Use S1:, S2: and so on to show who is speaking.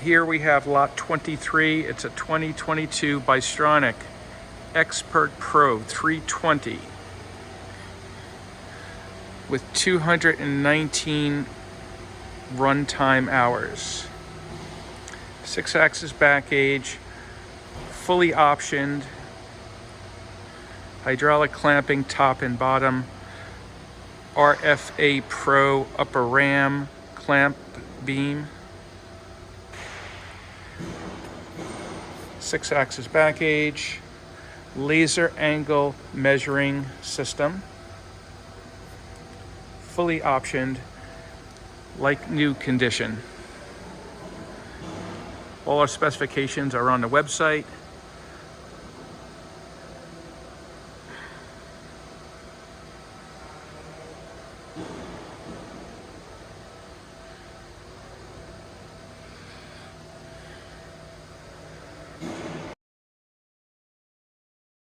S1: here we have lot 23. It's a 2022 Bystronic Xpert Pro 320 with 219 runtime hours. 6-axis back gauge, fully optioned, hydraulic clamping top and bottom, RFA Pro upper ram clamp beam, 6-axis back gauge, laser angle measuring system, fully optioned, like new condition. All our specifications are on the website.